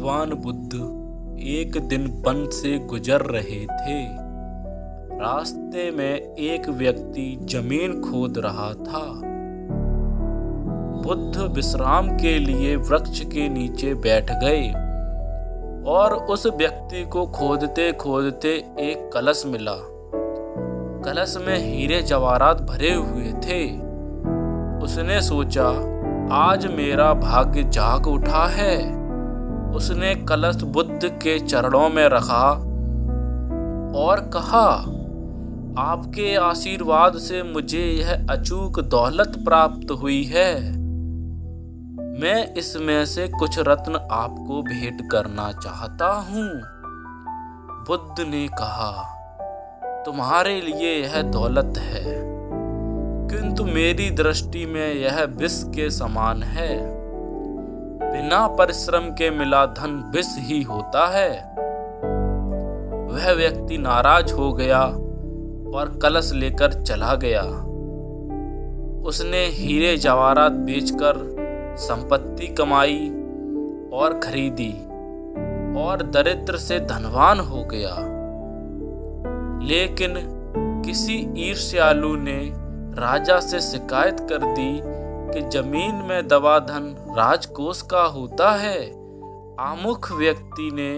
भगवान बुद्ध एक दिन वन से गुजर रहे थे। रास्ते में एक व्यक्ति जमीन खोद रहा था। बुद्ध विश्राम के लिए वृक्ष के नीचे बैठ गए और उस व्यक्ति को खोदते खोदते एक कलश मिला। कलश में हीरे जवाहरात भरे हुए थे। उसने सोचा, आज मेरा भाग्य जाग उठा है। उसने कलश बुद्ध के चरणों में रखा और कहा, आपके आशीर्वाद से मुझे यह अचूक दौलत प्राप्त हुई है। मैं इसमें से कुछ रत्न आपको भेंट करना चाहता हूँ। बुद्ध ने कहा, तुम्हारे लिए यह दौलत है, किंतु मेरी दृष्टि में यह विष के समान है। बिना परिश्रम के मिला धन विष ही होता है। वह व्यक्ति नाराज हो गया और कलश लेकर चला गया। उसने हीरे जवाहरात बेचकर संपत्ति कमाई और खरीदी और दरिद्र से धनवान हो गया। लेकिन किसी ईर्ष्यालु ने राजा से शिकायत कर दी कि जमीन में दबा धन राजकोष का होता है। आमुख व्यक्ति ने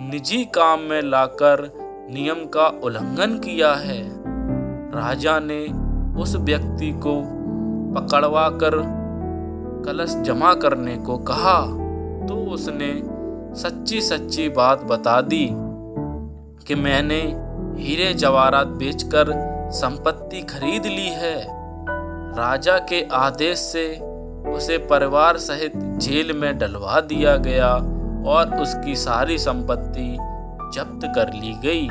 निजी काम में लाकर नियम का उल्लंघन किया है। राजा ने उस व्यक्ति को पकड़वा कर कलश जमा करने को कहा, तो उसने सच्ची सच्ची बात बता दी कि मैंने हीरे जवाहरात बेचकर संपत्ति खरीद ली है। राजा के आदेश से उसे परिवार सहित जेल में डलवा दिया गया और उसकी सारी संपत्ति जब्त कर ली गई।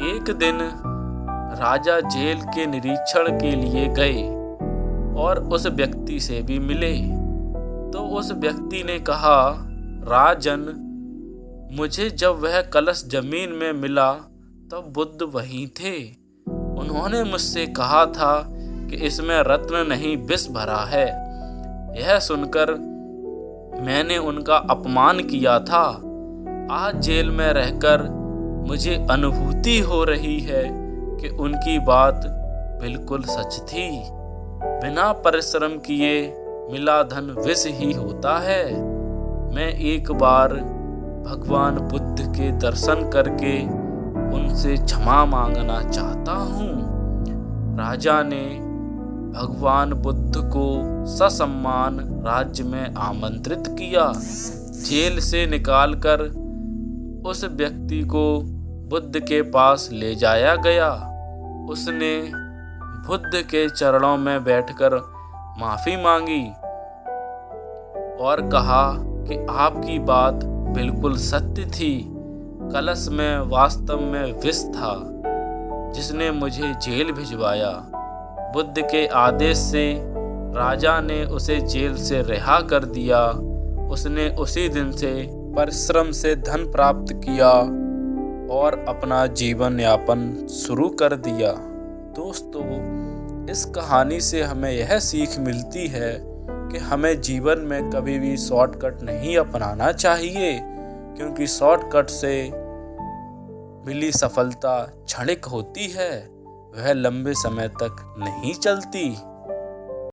एक दिन राजा जेल के निरीक्षण के लिए गए और उस व्यक्ति से भी मिले। तो उस व्यक्ति ने कहा, राजन, मुझे जब वह कलश जमीन में मिला तब बुद्ध वहीं थे। उन्होंने मुझसे कहा था कि इसमें रत्न नहीं विष भरा है। यह सुनकर मैंने उनका अपमान किया था। आज जेल में रहकर मुझे अनुभूति हो रही है कि उनकी बात बिल्कुल सच थी। बिना परिश्रम किए मिला धन विष ही होता है। मैं एक बार भगवान बुद्ध के दर्शन करके उनसे क्षमा मांगना चाहता हूँ। राजा ने भगवान बुद्ध को ससम्मान राज्य में आमंत्रित किया। जेल से निकालकर उस व्यक्ति को बुद्ध के पास ले जाया गया। उसने बुद्ध के चरणों में बैठकर माफी मांगी और कहा कि आपकी बात बिल्कुल सत्य थी। कलश में वास्तव में विष था जिसने मुझे जेल भिजवाया। बुद्ध के आदेश से राजा ने उसे जेल से रिहा कर दिया। उसने उसी दिन से परिश्रम से धन प्राप्त किया और अपना जीवन यापन शुरू कर दिया। दोस्तों, इस कहानी से हमें यह सीख मिलती है कि हमें जीवन में कभी भी शॉर्टकट नहीं अपनाना चाहिए, क्योंकि शॉर्टकट से मिली सफलता क्षणिक होती है, वह लंबे समय तक नहीं चलती।